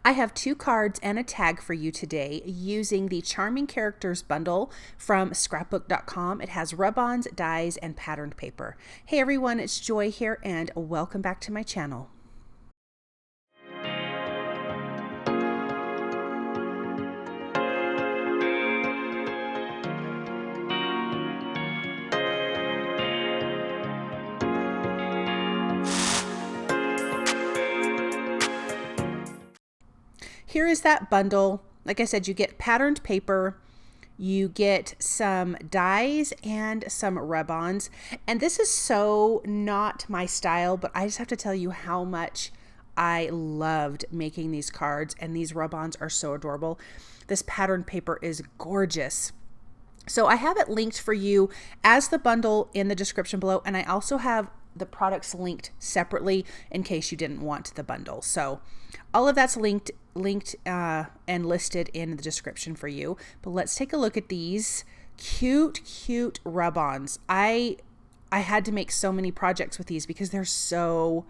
I have 2 cards and a tag for you today using the Charming Characters bundle from scrapbook.com. It has rub-ons, dies, and patterned paper. Hey everyone, it's Joy here and welcome back to my channel. Here is that bundle. Like I said, you get patterned paper, you get some dies and some rub-ons. And this is so not my style, but I just have to tell you how much I loved making these cards, and these rub-ons are so adorable. This patterned paper is gorgeous. So I have it linked for you as the bundle in the description below, and I also have the products linked separately in case you didn't want the bundle. So all of that's linked and listed in the description for you. But let's take a look at these cute rub-ons. I had to make so many projects with these because they're so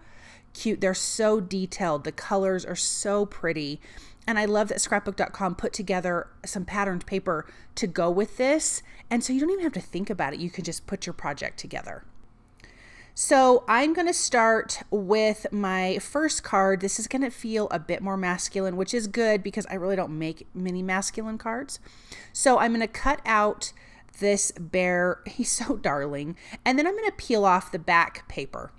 cute. They're so detailed. The colors are so pretty. And I love that scrapbook.com put together some patterned paper to go with this. And so you don't even have to think about it. You can just put your project together. So I'm going to start with my first card. This is going to feel a bit more masculine, which is good because I really don't make many masculine cards. So I'm going to cut out this bear. He's so darling. And then I'm going to peel off the back paper.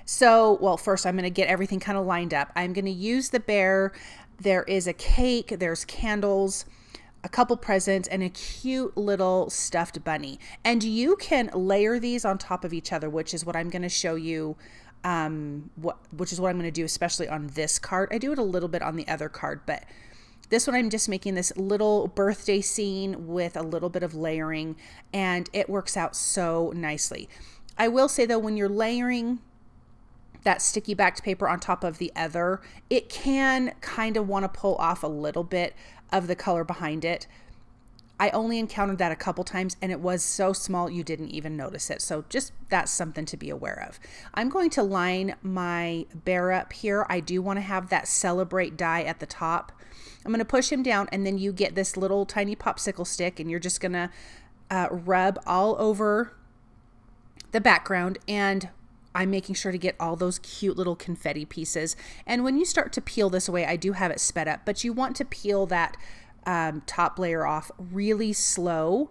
So, well, first I'm going to get everything kind of lined up. I'm going to use the bear. There is a cake, there's candles, a couple presents, and a cute little stuffed bunny. And you can layer these on top of each other, which is what I'm going to show you, which is what I'm going to do, especially on this card. I do it a little bit on the other card, but this one I'm just making this little birthday scene with a little bit of layering, and it works out so nicely. I will say though, when you're layering that sticky backed paper on top of the other, it can kind of want to pull off a little bit of the color behind it. I only encountered that a couple times and it was so small you didn't even notice it. So just that's something to be aware of. I'm going to line my bear up here. I do want to have that Celebrate die at the top. I'm going to push him down, and then you get this little tiny popsicle stick, and you're just going to rub all over the background, and I'm making sure to get all those cute little confetti pieces. And when you start to peel this away, I do have it sped up, but you want to peel that top layer off really slow.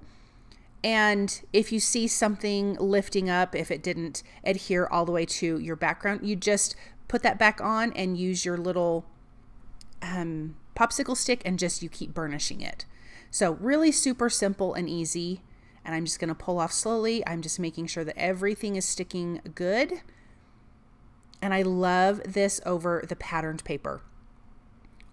And if you see something lifting up, if it didn't adhere all the way to your background, you just put that back on and use your little popsicle stick, and just you keep burnishing it. So really super simple and easy. And I'm just going to pull off slowly. I'm just making sure that everything is sticking good. And I love this over the patterned paper.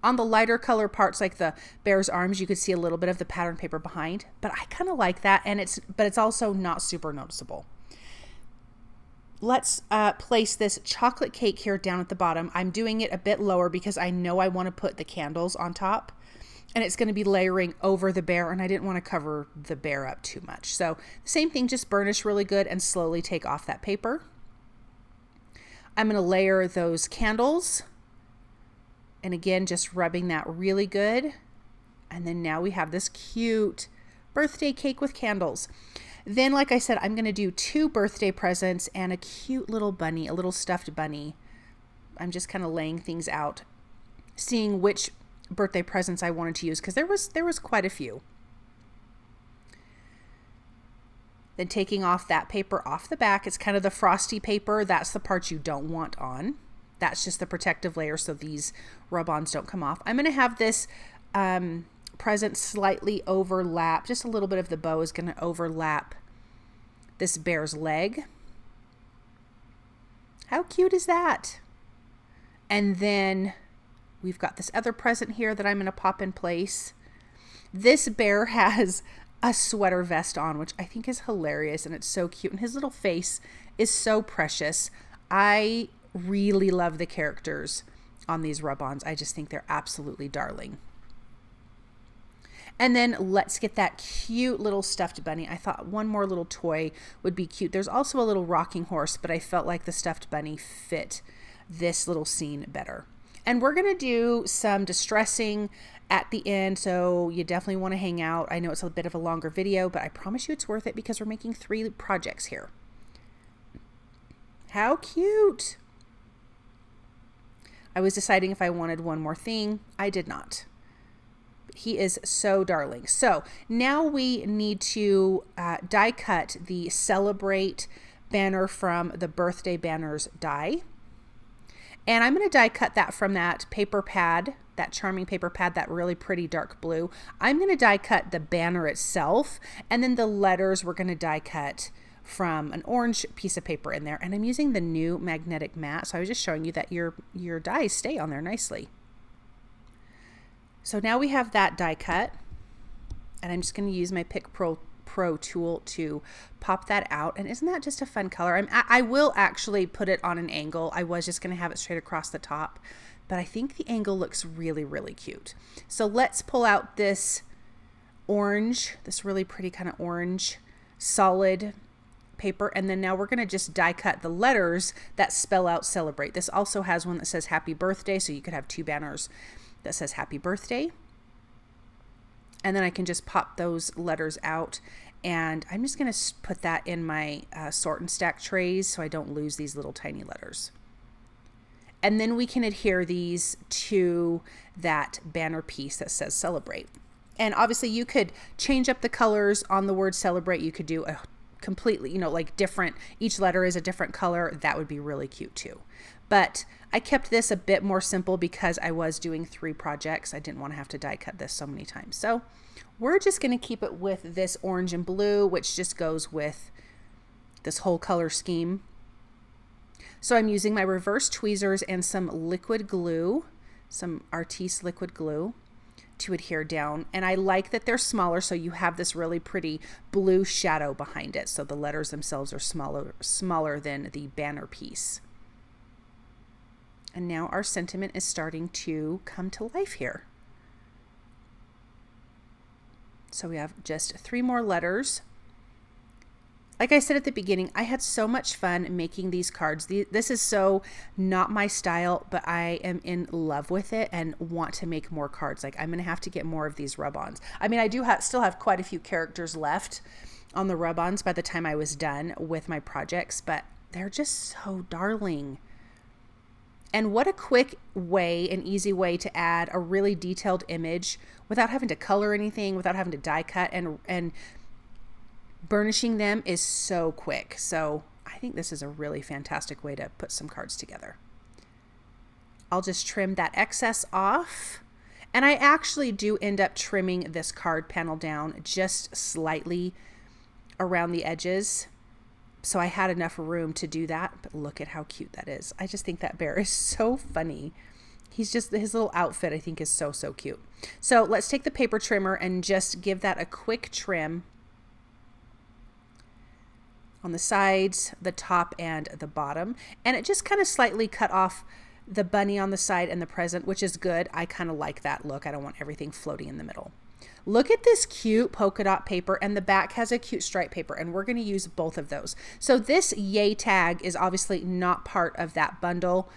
On the lighter color parts, like the bear's arms, you could see a little bit of the patterned paper behind, but I kind of like that. And it's also not super noticeable. Let's place this chocolate cake here down at the bottom. I'm doing it a bit lower because I know I want to put the candles on top. And it's going to be layering over the bear, and I didn't want to cover the bear up too much. So same thing, just burnish really good and slowly take off that paper. I'm going to layer those candles. And again, just rubbing that really good. And then now we have this cute birthday cake with candles. Then, like I said, I'm going to do 2 birthday presents and a cute little bunny, a little stuffed bunny. I'm just kind of laying things out, seeing which birthday presents I wanted to use, because there was quite a few. Then taking off that paper off the back, it's kind of the frosty paper. That's the part you don't want on. That's just the protective layer so these rub-ons don't come off. I'm going to have this present slightly overlap. Just a little bit of the bow is going to overlap this bear's leg. How cute is that? And then we've got this other present here that I'm going to pop in place. This bear has a sweater vest on, which I think is hilarious, and it's so cute. And his little face is so precious. I really love the characters on these rub-ons. I just think they're absolutely darling. And then let's get that cute little stuffed bunny. I thought one more little toy would be cute. There's also a little rocking horse, but I felt like the stuffed bunny fit this little scene better. And we're going to do some distressing at the end, so you definitely want to hang out. I know it's a bit of a longer video, but I promise you it's worth it because we're making 3 projects here. How cute! I was deciding if I wanted one more thing. I did not. He is so darling. So now we need to die cut the Celebrate banner from the Birthday Banners die. And I'm going to die cut that from that paper pad, that charming paper pad, that really pretty dark blue. I'm going to die cut the banner itself, and then the letters we're going to die cut from an orange piece of paper in there. And I'm using the new magnetic mat, so I was just showing you that your dies stay on there nicely. So now we have that die cut, and I'm just going to use my Pick Pro tool to pop that out. And isn't that just a fun color? I will actually put it on an angle. I was just going to have it straight across the top, but I think the angle looks really, really cute. So let's pull out this orange, this really pretty kind of orange solid paper, and then now we're going to just die cut the letters that spell out Celebrate. This also has one that says Happy Birthday, so you could have 2 banners that says Happy Birthday. And then I can just pop those letters out, and I'm just going to put that in my sort and stack trays so I don't lose these little tiny letters. And then we can adhere these to that banner piece that says Celebrate. And obviously you could change up the colors on the word Celebrate. You could do a completely, you know, like different, each letter is a different color. That would be really cute too. But I kept this a bit more simple because I was doing 3 projects. I didn't want to have to die cut this so many times. So we're just going to keep it with this orange and blue, which just goes with this whole color scheme. So I'm using my reverse tweezers and some liquid glue, some Artis liquid glue, to adhere down. And I like that they're smaller, so you have this really pretty blue shadow behind it. So the letters themselves are smaller than the banner piece. And now our sentiment is starting to come to life here. So we have just 3 more letters. Like I said at the beginning, I had so much fun making these cards. This is so not my style, but I am in love with it and want to make more cards. Like, I'm going to have to get more of these rub-ons. I mean, I do still have quite a few characters left on the rub-ons by the time I was done with my projects, but they're just so darling. And what a quick way, an easy way to add a really detailed image without having to color anything, without having to die cut, and burnishing them is so quick. So I think this is a really fantastic way to put some cards together. I'll just trim that excess off. And I actually do end up trimming this card panel down just slightly around the edges. So I had enough room to do that, but look at how cute that is. I just think that bear is so funny. His little outfit I think is so, so cute. So let's take the paper trimmer and just give that a quick trim on the sides, the top, and the bottom. And it just kind of slightly cut off the bunny on the side and the present, which is good. I kind of like that look. I don't want everything floating in the middle. Look at this cute polka dot paper, and the back has a cute stripe paper, and we're going to use both of those. So this yay tag is obviously not part of that bundle.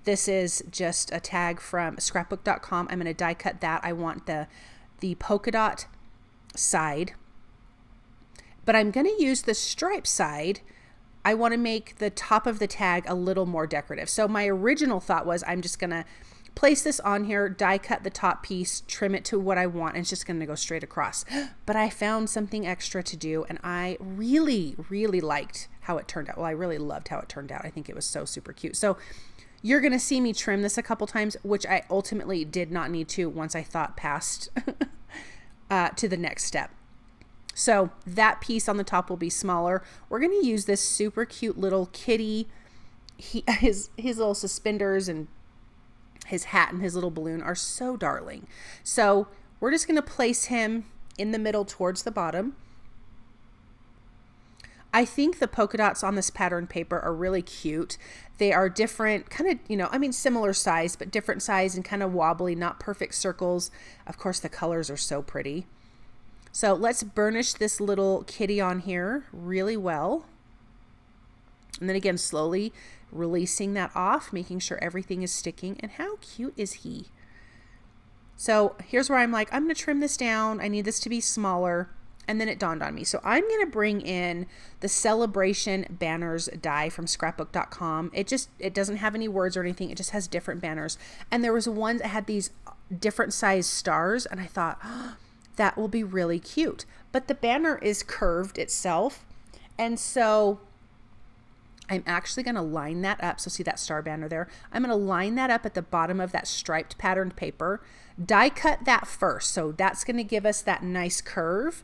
This is just a tag from scrapbook.com. I'm going to die cut that. I want the polka dot side, but I'm going to use the stripe side. I want to make the top of the tag a little more decorative. So my original thought was I'm just going to place this on here, die cut the top piece, trim it to what I want, and it's just going to go straight across. But I found something extra to do, and I really, really liked how it turned out. Well, I really loved how it turned out. I think it was so super cute. So you're going to see me trim this a couple times, which I ultimately did not need to once I thought past to the next step. So that piece on the top will be smaller. We're going to use this super cute little kitty. His little suspenders and his hat and his little balloon are so darling. So we're just going to place him in the middle towards the bottom. I think the polka dots on this pattern paper are really cute. They are different, kind of, similar size, but different size and kind of wobbly, not perfect circles. Of course, the colors are so pretty. So let's burnish this little kitty on here really well. And then again, slowly releasing that off, making sure everything is sticking. And how cute is he? So here's where I'm like, I'm going to trim this down. I need this to be smaller. And then it dawned on me. So I'm going to bring in the Celebration Banners die from scrapbook.com. It doesn't have any words or anything. It just has different banners. And there was one that had these different size stars. And I thought, oh, that will be really cute. But the banner is curved itself. And so I'm actually going to line that up. So see that star banner there? I'm going to line that up at the bottom of that striped patterned paper. Die cut that first. So that's going to give us that nice curve.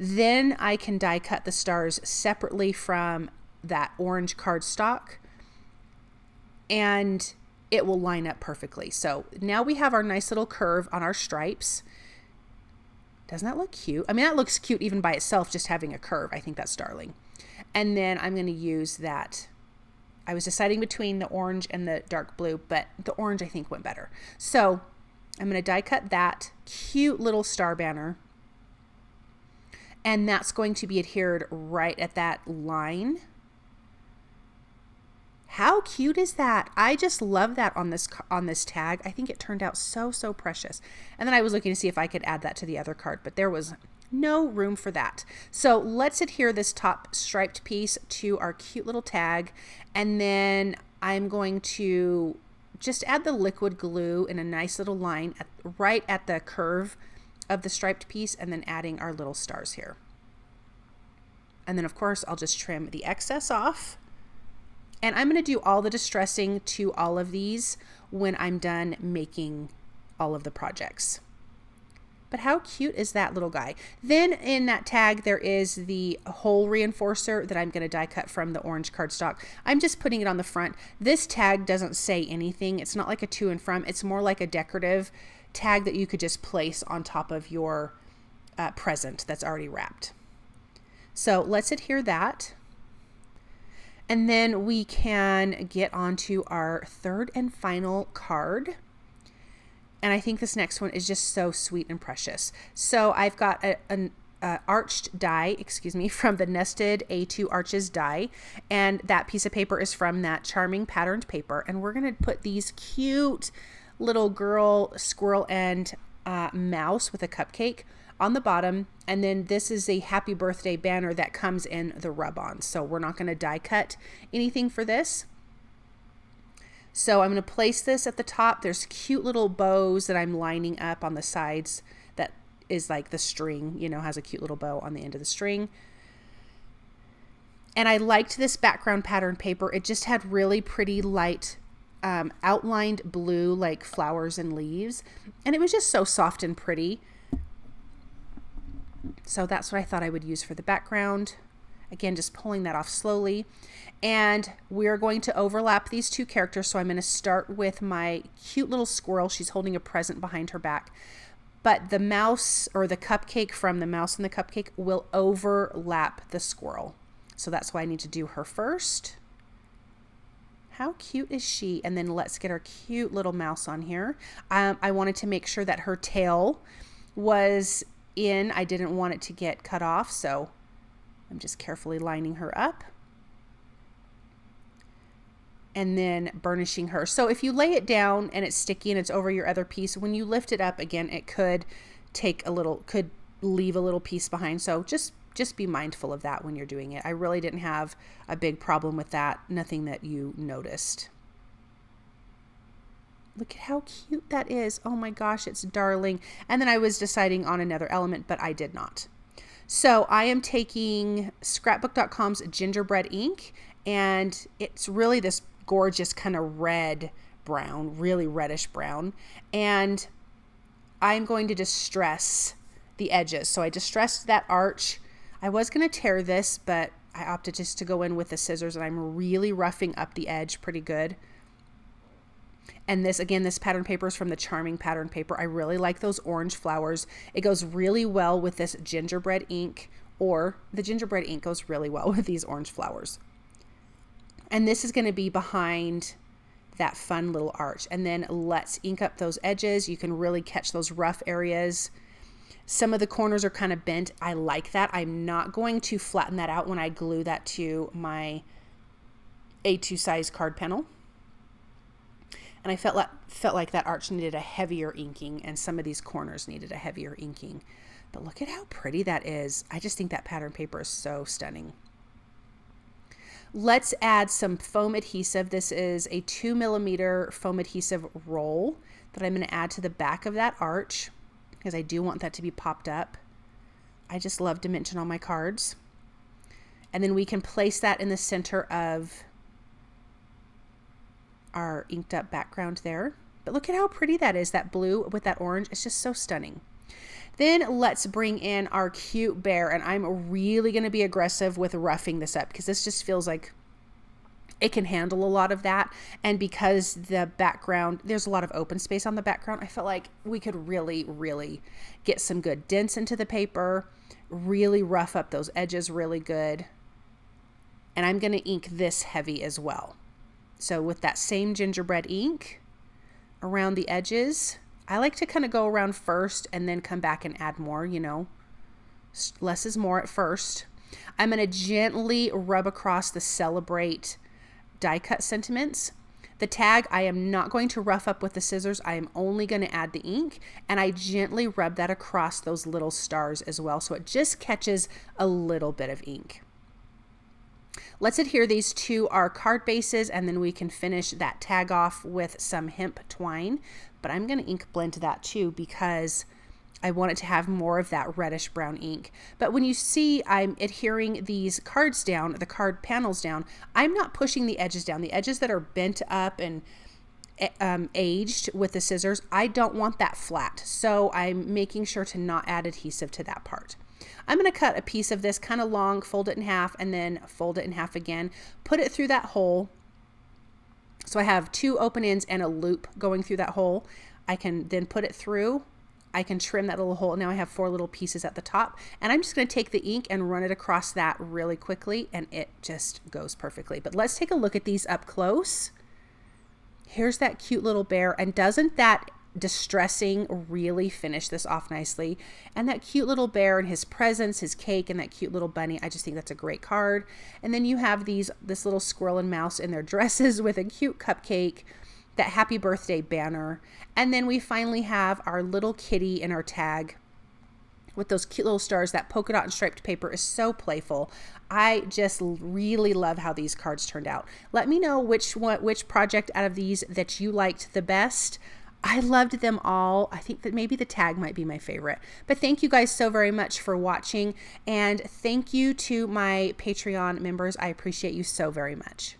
Then I can die cut the stars separately from that orange cardstock, and it will line up perfectly. So now we have our nice little curve on our stripes. Doesn't that look cute? I mean, that looks cute even by itself, just having a curve. I think that's darling. And then I'm going to use that. I was deciding between the orange and the dark blue, but the orange I think went better. So I'm going to die cut that cute little star banner. And that's going to be adhered right at that line. How cute is that? I just love that on this tag. I think it turned out so, so precious. And then I was looking to see if I could add that to the other card, but there was no room for that. So let's adhere this top striped piece to our cute little tag. And then I'm going to just add the liquid glue in a nice little line right at the curve of the striped piece, and then adding our little stars here. And then of course I'll just trim the excess off. And I'm going to do all the distressing to all of these when I'm done making all of the projects. But how cute is that little guy? Then in that tag, there is the hole reinforcer that I'm going to die cut from the orange cardstock. I'm just putting it on the front. This tag doesn't say anything. It's not like a to and from. It's more like a decorative tag that you could just place on top of your present that's already wrapped. So let's adhere that. And then we can get onto our third and final card. And I think this next one is just so sweet and precious. So I've got an arched die, from the Nested A2 Arches die. And that piece of paper is from that charming patterned paper. And we're going to put these cute little girl squirrel and mouse with a cupcake on the bottom. And then this is a happy birthday banner that comes in the rub-ons. So we're not going to die cut anything for this. So I'm going to place this at the top. There's cute little bows that I'm lining up on the sides. That is like the string, you know, has a cute little bow on the end of the string. And I liked this background pattern paper. It just had really pretty light outlined blue, like flowers and leaves. And it was just so soft and pretty. So that's what I thought I would use for the background. Again, just pulling that off slowly. And we're going to overlap these two characters. So I'm going to start with my cute little squirrel. She's holding a present behind her back. But the mouse, or the cupcake from the mouse and the cupcake, will overlap the squirrel. So that's why I need to do her first. How cute is she? And then let's get our cute little mouse on here. I wanted to make sure that her tail was in. I didn't want it to get cut off, so I'm just carefully lining her up and then burnishing her. So if you lay it down and it's sticky and it's over your other piece, when you lift it up again, it could leave a little piece behind. So just be mindful of that when you're doing it. I really didn't have a big problem with that. Nothing that you noticed. Look at how cute that is. Oh my gosh, it's darling. And then I was deciding on another element, but I did not. So I am taking scrapbook.com's Gingerbread ink, and it's really this gorgeous kind of red brown, really reddish brown. And I'm going to distress the edges. So I distressed that arch. I was going to tear this, but I opted just to go in with the scissors, and I'm really roughing up the edge pretty good. And this, again, this pattern paper is from the Charming Pattern Paper. I really like those orange flowers. It goes really well with this gingerbread ink, or the gingerbread ink goes really well with these orange flowers. And this is going to be behind that fun little arch. And then let's ink up those edges. You can really catch those rough areas. Some of the corners are kind of bent. I like that. I'm not going to flatten that out when I glue that to my A2 size card panel. And I felt like that arch needed a heavier inking, and some of these corners needed a heavier inking. But look at how pretty that is. I just think that pattern paper is so stunning. Let's add some foam adhesive. This is a 2mm foam adhesive roll that I'm going to add to the back of that arch because I do want that to be popped up. I just love dimension on my cards. And then we can place that in the center of our inked up background there. But look at how pretty that is, that blue with that orange. It's just so stunning. Then let's bring in our cute bear, and I'm really going to be aggressive with roughing this up because this just feels like it can handle a lot of that. And because the background, there's a lot of open space on the background, I felt like we could really get some good dents into the paper, really rough up those edges really good. And I'm going to ink this heavy as well. So with that same gingerbread ink around the edges, I like to kind of go around first and then come back and add more, you know, less is more at first. I'm going to gently rub across the Celebrate die cut sentiments. The tag, I am not going to rough up with the scissors. I am only going to add the ink, and I gently rub that across those little stars as well. So it just catches a little bit of ink. Let's adhere these to our card bases, and then we can finish that tag off with some hemp twine. But I'm going to ink blend that too because I want it to have more of that reddish brown ink. But when you see I'm adhering these cards down, the card panels down, I'm not pushing the edges down. The edges that are bent up and aged with the scissors, I don't want that flat. So I'm making sure to not add adhesive to that part. I'm going to cut a piece of this kind of long, fold it in half, and then fold it in half again, put it through that hole. So I have 2 open ends and a loop going through that hole. I can then put it through. I can trim that little hole. Now I have 4 little pieces at the top, and I'm just going to take the ink and run it across that really quickly, and it just goes perfectly. But let's take a look at these up close. Here's that cute little bear, and doesn't that distressing really finish this off nicely? And that cute little bear and his presents, his cake, and that cute little bunny, I just think that's a great card. And then you have this little squirrel and mouse in their dresses with a cute cupcake, that happy birthday banner, and then we finally have our little kitty in our tag with those cute little stars. That polka dot and striped paper is so playful. I just really love how these cards turned out. Let me know which project out of these that you liked the best. I loved them all. I think that maybe the tag might be my favorite. But thank you guys so very much for watching, and thank you to my Patreon members. I appreciate you so very much.